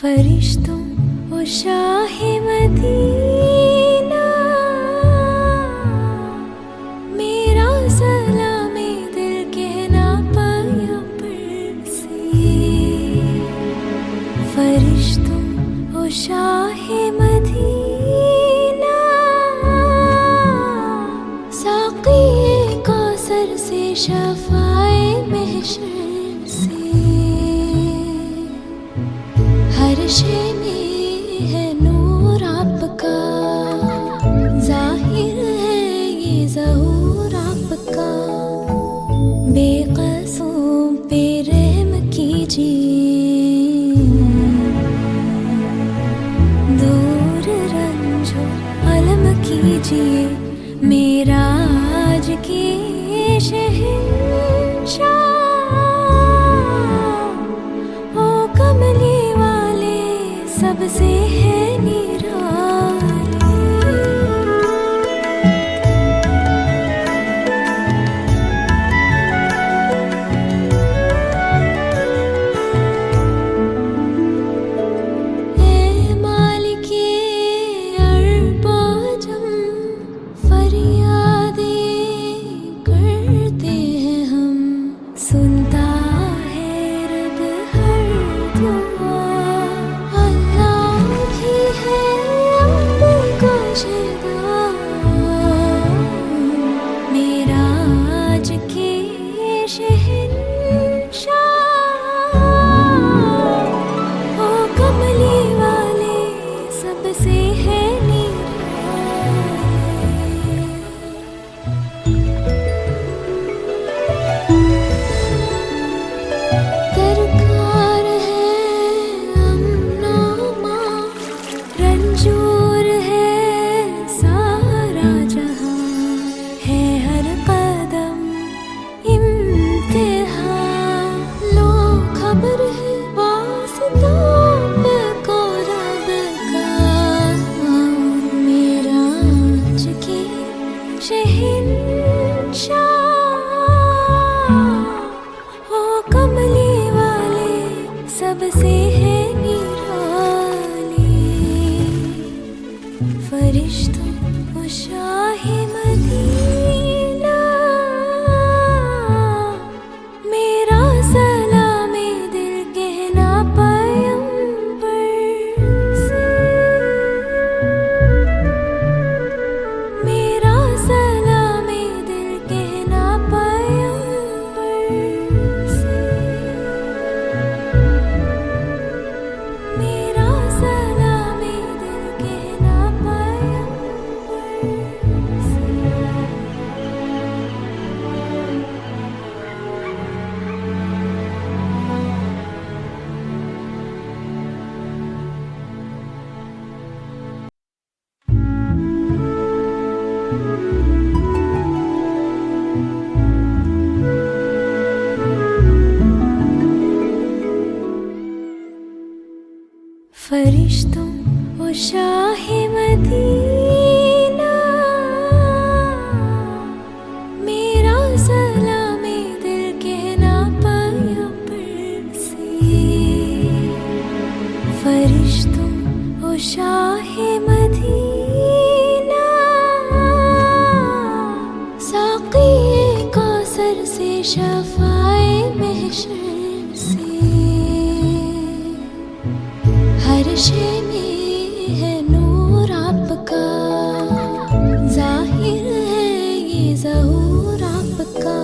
फरिश्तों ओ शाहे मदीना, मेरा सलामे दिल कहना पाया पर से। फरिश्तों ओ शाहे मदीना, साक़िए कौसर से शफ़ाए महशर से। हर शे में है नूर आपका, ज़ाहिर है ये ज़हूर आपका। बेक़सों पे रहम कीजिए, दूर रंजो अलम कीजिए। मेरा आज के शहंशाह, ओ कमली वाले सबसे है निराले। ए मालिके अरबाजम, फरियादें करते हैं हम। सुनता है रब हर दुआ, अल्लाह भी है आपका शिदा। मेरा आज के शहंशाह, ओ कमली वाले सबसे है निराले। दरकार है अमनामा, रंजूर है सारा जहां। है हर कदम इम्तिहान, लो खबर है वास्ता पे को रब का। मेरा आज के शहंशाह, ओ कमली वाले सबसे है निराले। फरिश्तों ओ शाहे मदीना, मेरा सलामे दिल कहना पैगंबर से। मेरा सलामे दिल कहना पैगंबर से। मेरा सलामे दिल कहना पैगंबर से। फरिश्तों ओ शाहे मदीना, मेरा सलामे दिल कहना पाया पर से। फरिश्तों ओ शाहे मदीना, साक़िए कौसर से शफ़ाए महशर से। हर शे में है नूर आपका, ज़ाहिर है ये ज़हूर आपका।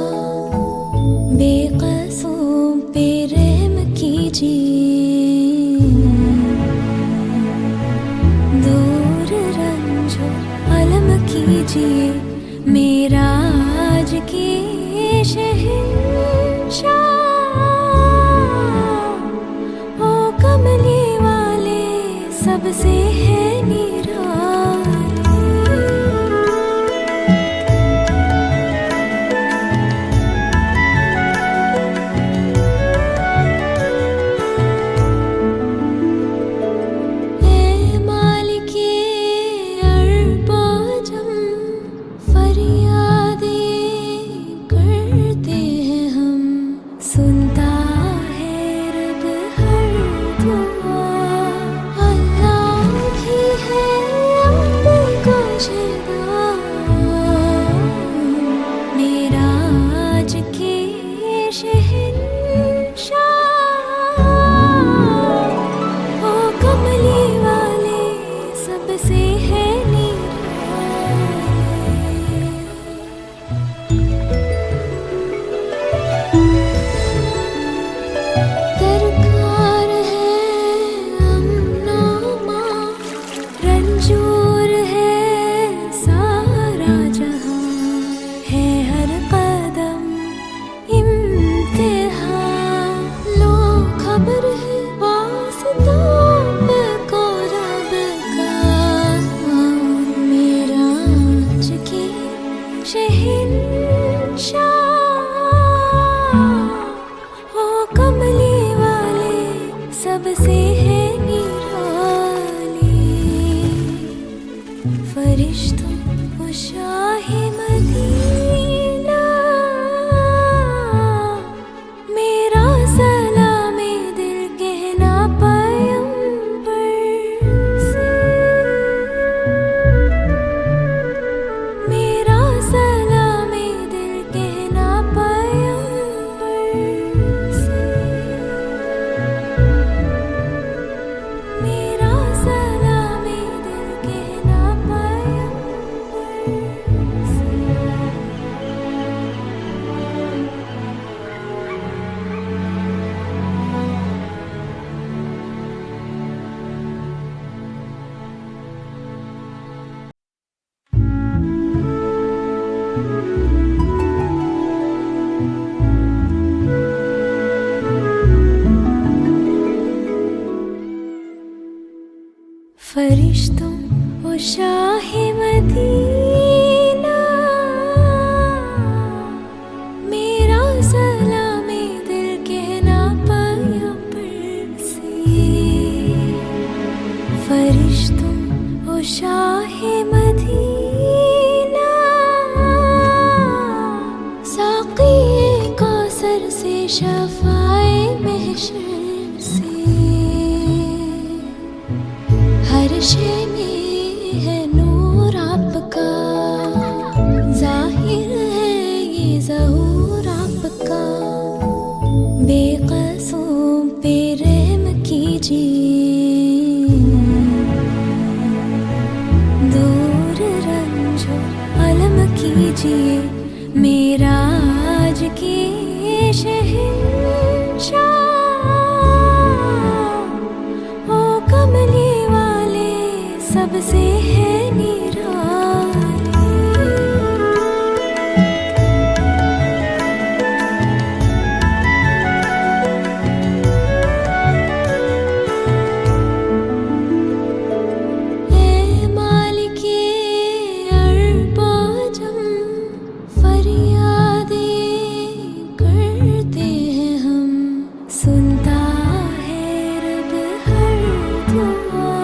बेक़सों पे रहम कीजिए, दूर रंजो अलम कीजिए। मेरा आज के शहंशाह, ओ कमली वाले सबसे है निराले। ए मालिके अरबाजम, फरियादें करते हैं हम। सुनता है रब हर दुआ, सबसे है निराली। फरिश्तों वो शाहे मदीना, मेरा सलामे दिल कहना पैगंबर से। मेरा सलामे दिल कहना पैगंबर से। मेरा सलामे दिल कहना पैगंबर से। फरिश्तों वो शाहे मदीना, मेरा सलामे दिल कहना पैगंबर से। फरिश्तों वो शाहे मदीना, साक़ी कौसर से शफ़ाए महशर से। हर शे में है नूर आपका, ज़ाहिर है ये ज़हूर आपका। बेक़सों पे रहम कीजिए, दूर रंजो अलम कीजिए। मेरा आज के शहंशाह, ओ कमली वाले सबसे है निराली। ए मालिके अरबाजम, फरियादें करते हैं हम। सुनता है रब हर दुआ,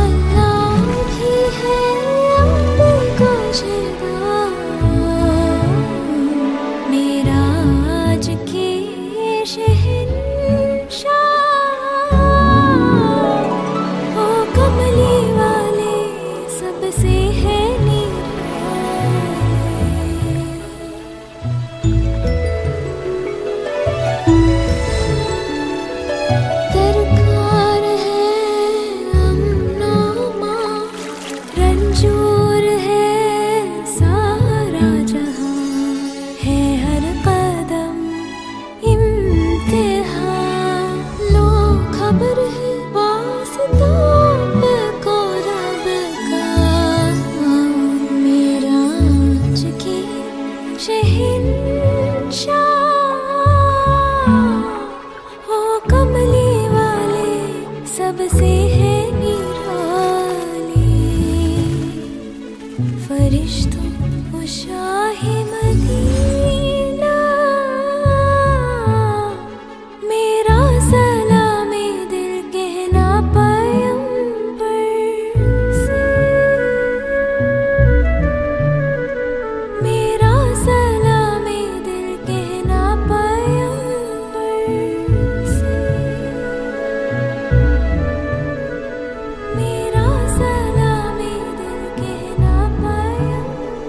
अल्लाह भी है आपका शिदा। मेरा आज के शहंशाह, ओ कमली वाले सबसे है निराली। दरकार है अमनो, रंजूर है सारा जहां। है हर कदम इम्तिहान, लो खबर है वास्ता पे को रब का। मेरा आज के शहंशाह, ओ कमली वाले सबसे है निराली। फरिश्तों वो शाहे मदीना, मेरा सलामे दिल कहना पैगंबर से। मेरा सलामे दिल कहना पैगंबर से। मेरा सलामे दिल कहना पैगंबर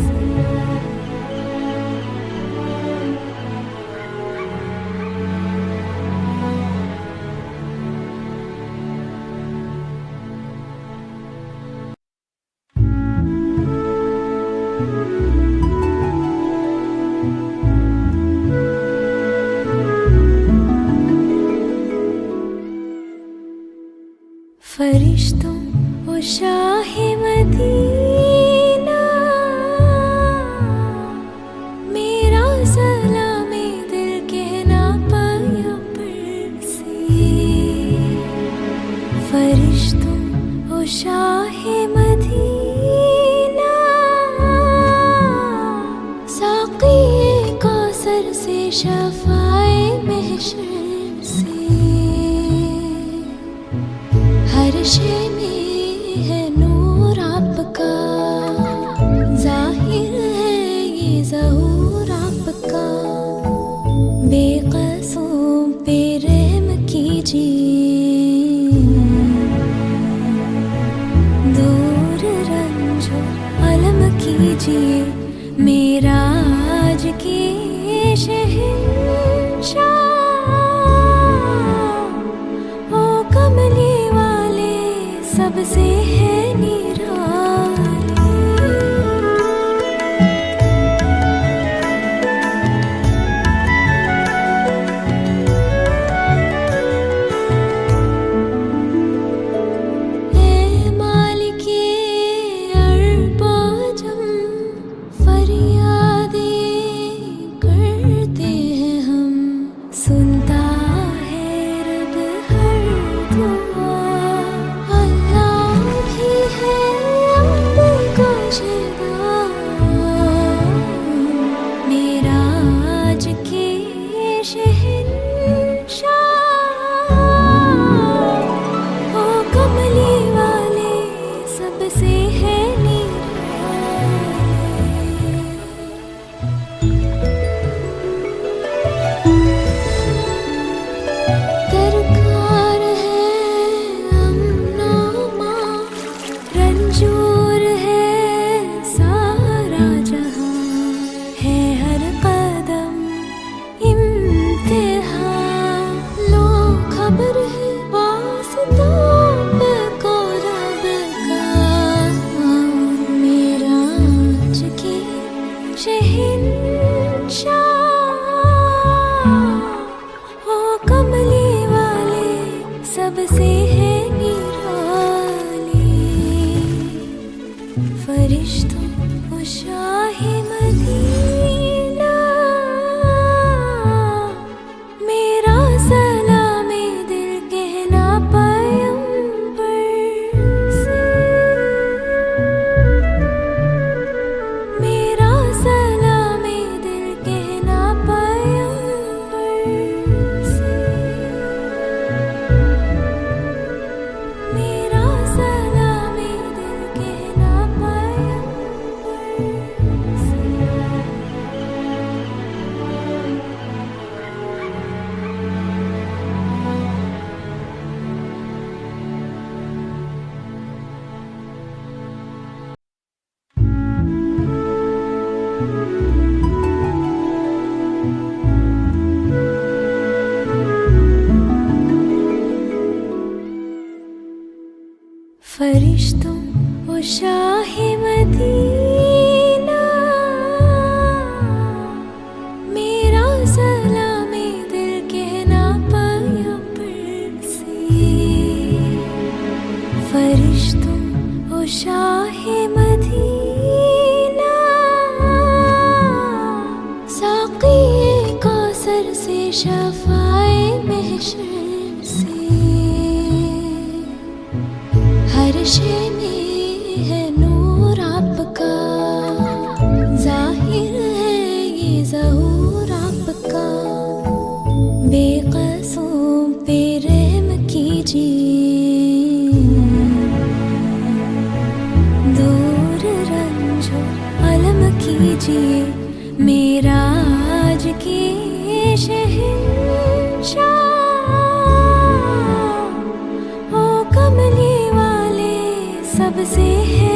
से। फरिश्तों वो शाहे मदीना, मेरा सलामे दिल कहना पैगंबर से। फरिश्तों वो शाहे मदीना, साक़ी कौसर से शफ़ाए महशर से। कीजिए, दूर रंजो अलम कीजिए मेरा आज के शहंशाह। ओ कमली वाले सबसे है सबसे है निराली। फरिश्तों वो शाहे मदीना, मेरा सलामे दिल कहना पैगंबर से, मेरा सलामे दिल कहना पैगंबर से, मेरा सलामे दिल कहना पैगंबर से। फरिश्तों वो शाहे मदीना, मेरा सलामे दिल कहना पैगंबर से, फरिश्तों वो शाहे मदीना, साक़िए कौसर से शफ़ाए महशर से, हर शे में है नूर आपका, ज़ाहिर है ये ज़हूर आपका, बेक़सों पे रहम कीजिए, दूर रंजो अलम कीजिए मेरा आज के शहंशाह। ओ कमली सबसे है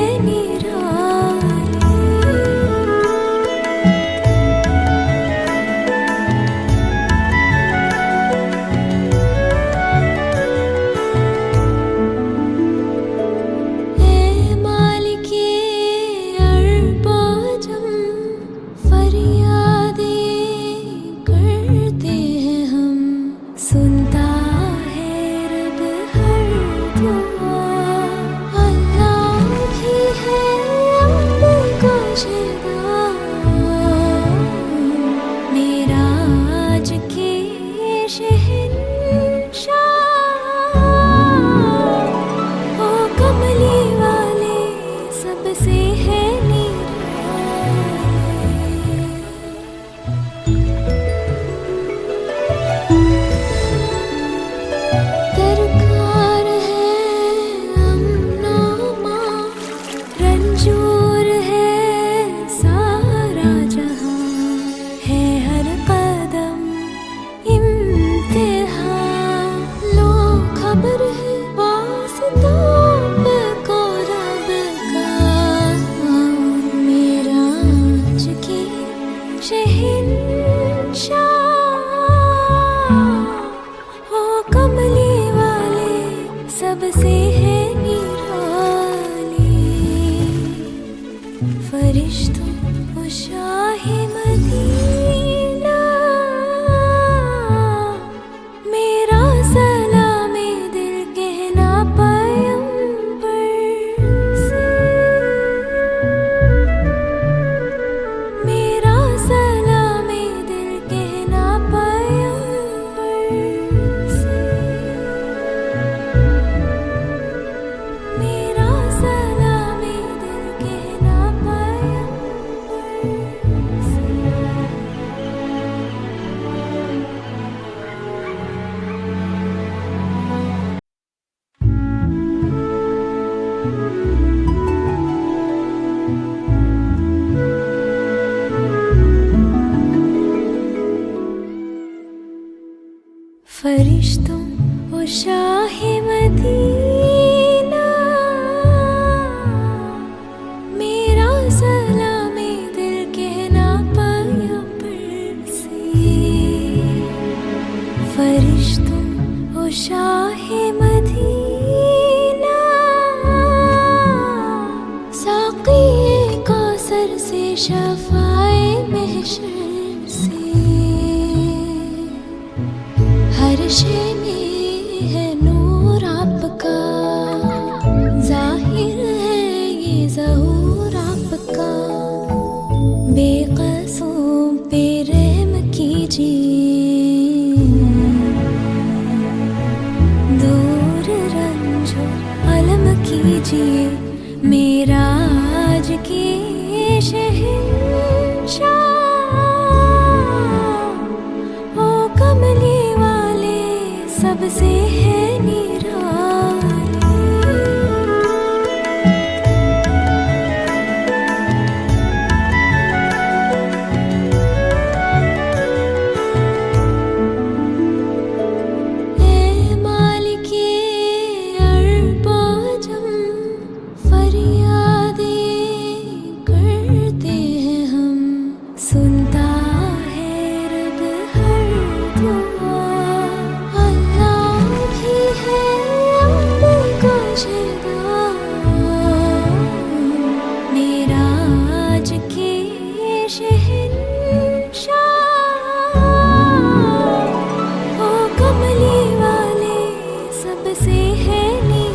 लो सबसे है निराली। फरिश्तों वो शाहे मदीना, मेरा सलामे दिल कहना पैगंबर से। मेरा सलामे दिल कहना पैगंबर से। मेरा सलामे दिल कहना पैगंबर से। फरिश्तों वो शाहे मदीना, मेरा सलामे दिल कहना पैगंबर से। फरिश्तों वो शाहे मदीना, साक़ी कौसर से शफ़ाए महशर से। हर शे में है नूर आपका, जाहिर है ये ज़हूर आपका। बेक़सों पे रहम कीजिए, दूर रंजो अलम कीजिए। मेराज के शहंशाह, ओ कमली वाले सबसे है निराली। ए मालिके अरबाजम, फरियादें करते हैं हम। सुनता है रब हर दुआ, अल्लाह भी है आपका शिदा। मेराज के शहंशाह, ओ कमली वाले सबसे है निराली।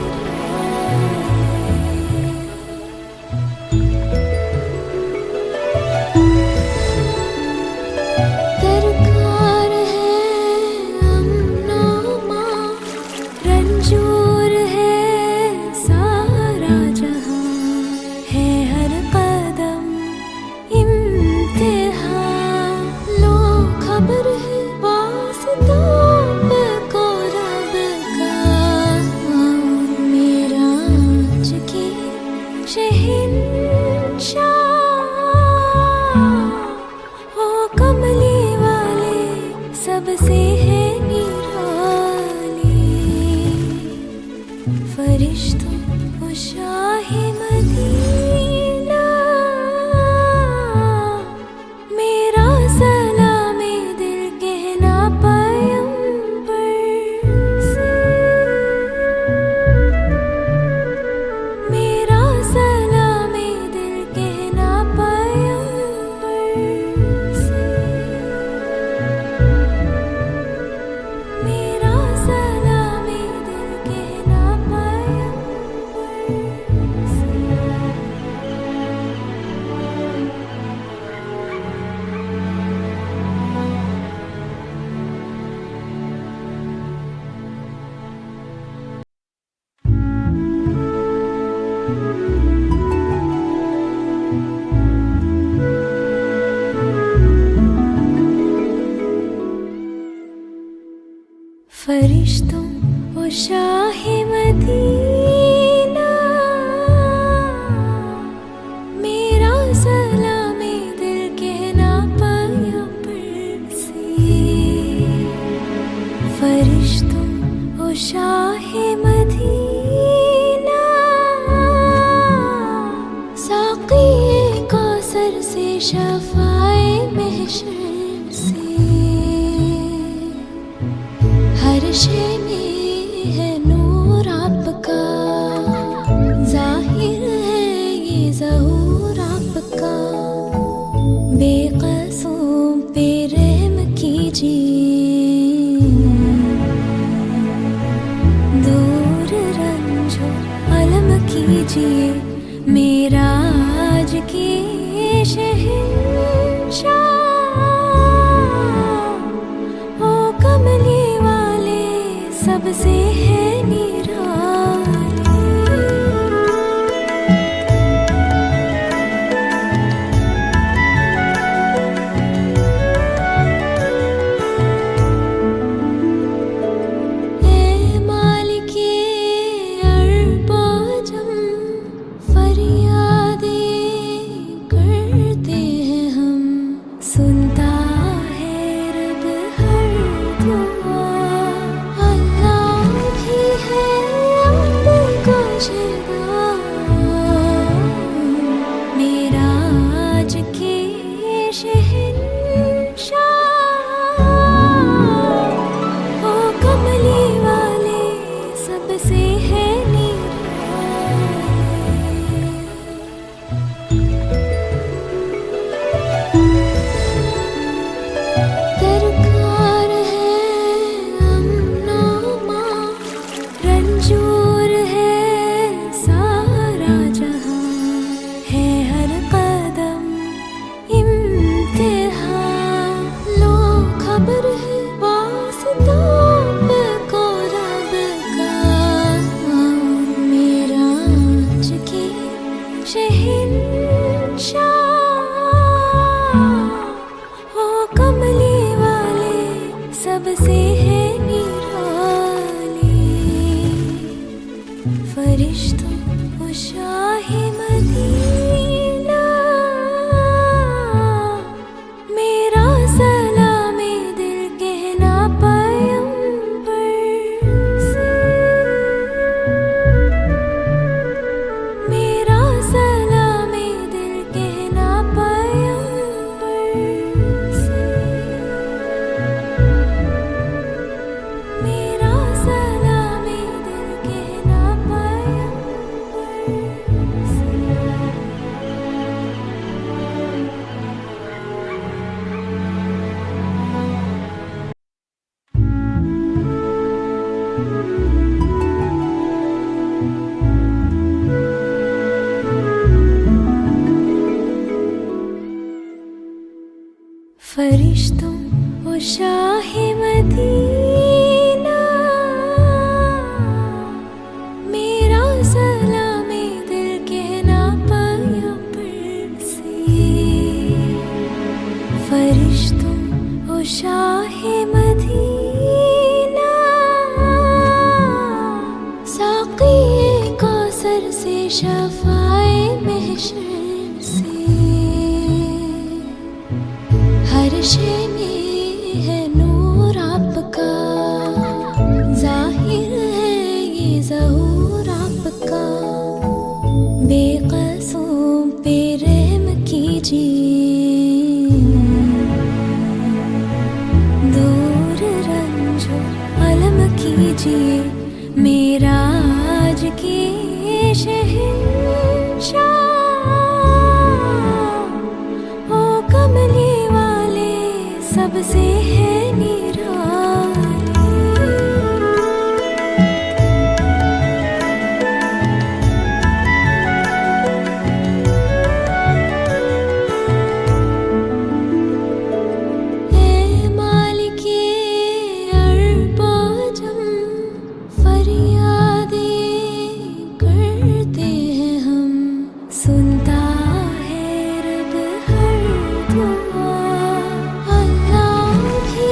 दरकार है अमन-ओ-मा, रंजूर है सारा जहां। है हर कदम इम्तिहान, लो खबर है वास्ता पे को रब का। मेराज के शहंशाह, ओ कमली वाले सबसे है निराली। फरिश्तों वो शाहे मदीना, मेरा सलामे दिल कहना पैगंबर से। मेरा सलामे दिल कहना पैगंबर से। मेरा सलामे दिल कहना पैगंबर से। फरिश्तों वो शाहे मदीना, मेरा सलामे दिल कहना पैगंबर से। फरिश्तों वो शाहे मदीना, साक़ी कौसर से शफ़ाए महशर से। हर शे में है नूर आपका, कीजिए मेरा आज के शहंशाह। ओ कमली वाले सबसे है सबसे है निराली। फरिश्तों वो शाहे मदीना, मेरा सलामे दिल कहना पैगंबर से। मेरा सलामे दिल कहना पैगंबर से। मेरा सलामे दिल कहना पैगंबर से। फरिश्तों वो शाहे मदीना, मेरा सलामे दिल कहना पैगंबर से। फरिश्तों वो शाहे मदीना, साक़ी कौसर से शफ़ाए महशर से। हर शे में है नूर आपका, ज़ाहिर है ये ज़हूर आपका। बेक़सों पे रहम कीजिए, दूर रंजो अलम कीजिए मेरा आज के शहंशाह। ओ कमली वाले सबसे है निराली। ए मालिके अरबाजम, फरियादें करते हैं हम। सुनता है रब हर दुआ, अल्लाह भी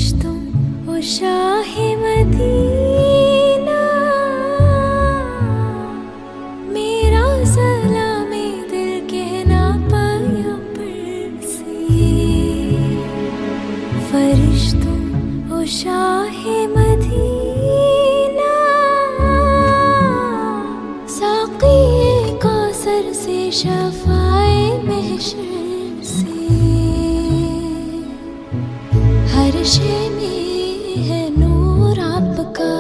फरिश्तों ओ शाहे मदीना, मेरा सलामी दिल कहना पाया पर से। फरिश्तों ओ शाहे मदीना, साक़ी कौसर से शफ़ाए महशर से। हर शे में है नूर आपका,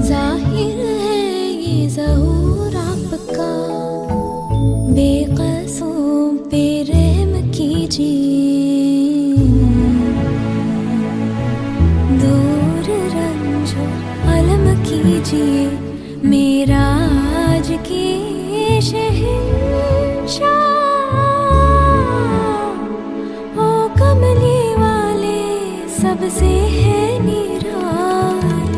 ज़ाहिर है ये ज़हूर आपका। बेक़सों पे रहम कीजिए, दूर रंजो अलम कीजिए। मेरा आज की शहंशाह, ओ कमली वाले सबसे है निराली।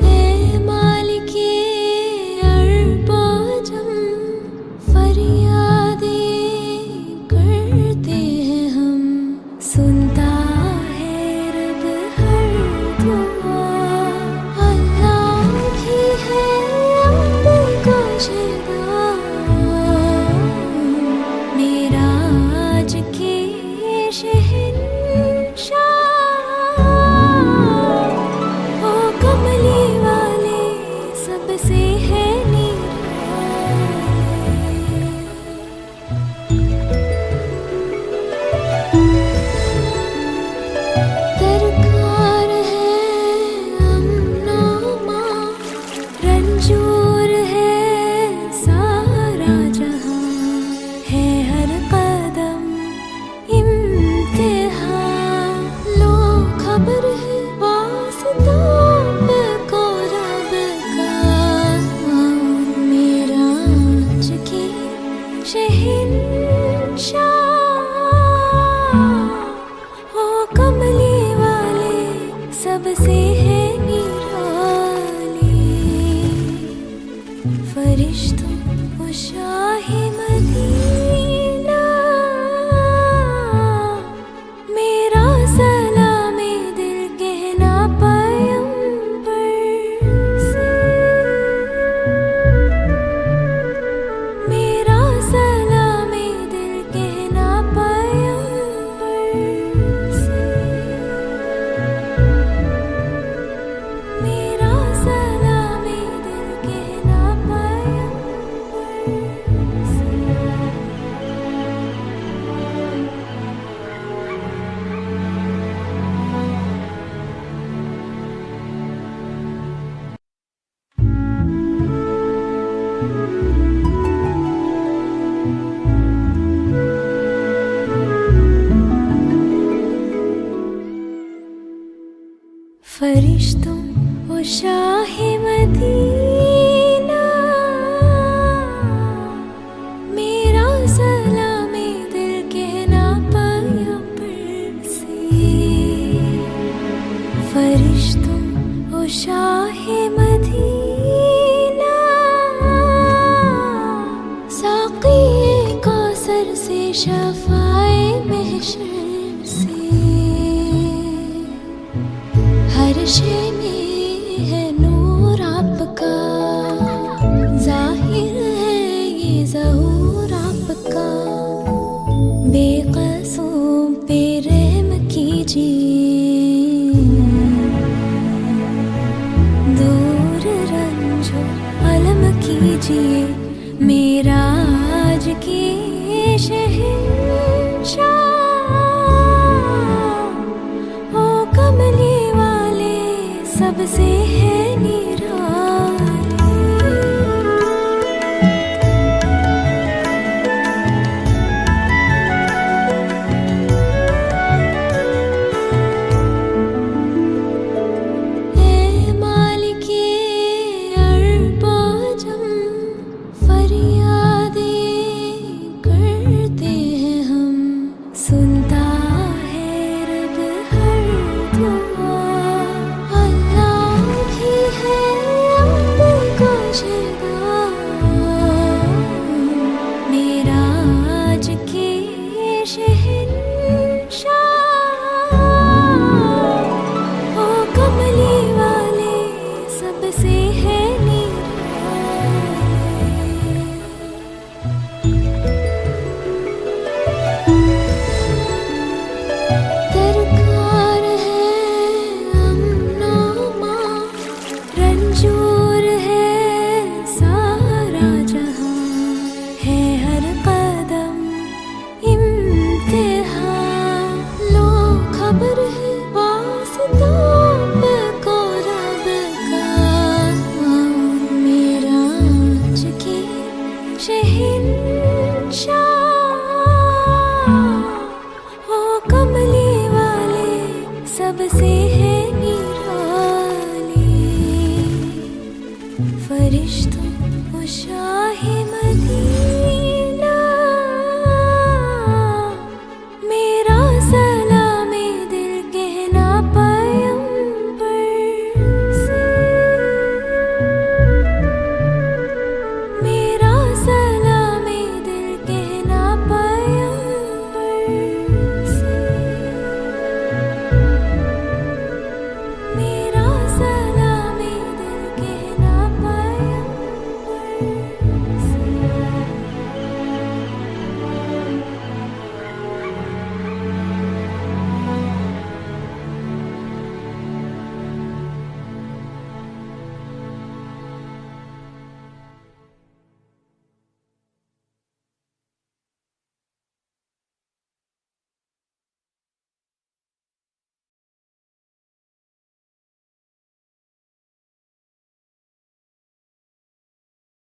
ए मालिके अरबाजम, फरियादें करते हैं हम, सुनता है रब हर दुआ। अल्लाह भी है आपका शिदा, मेरा आज के शहंशाह, ओ कमली वाले सबसे है निराली। दरकार है अमनामा, रंजूर है सारा जहां, है हर कदम इम्तिहान। लो खबर है वास्ता पे को रब का, मेरा आज की शहंशाह, ओ कमली वाले सबसे है निराली। फरिश्तों ओ शाहे मदीना, मेरा सलामी दिल कहना पैगंबर से। मेरा सलामी दिल कहना पैगंबर से। मेरा सलामी दिल कहना पैगंबर से। फरिश्तों ओ शाहे मदीना, मेरा सलामी दिल कहना पाया पर से। फरिश्तों ओ शाहे मदीना, साक़ी कौसर से शफ़ाए महशर से। हर शे में है नूर आपका, ज़ाहिर है ये ज़हूर आपका। बेक़सों पे रहम कीजिए, दूर रंजो अलम कीजिए। मेरा आज की शहंशाह, ओ कमली वाले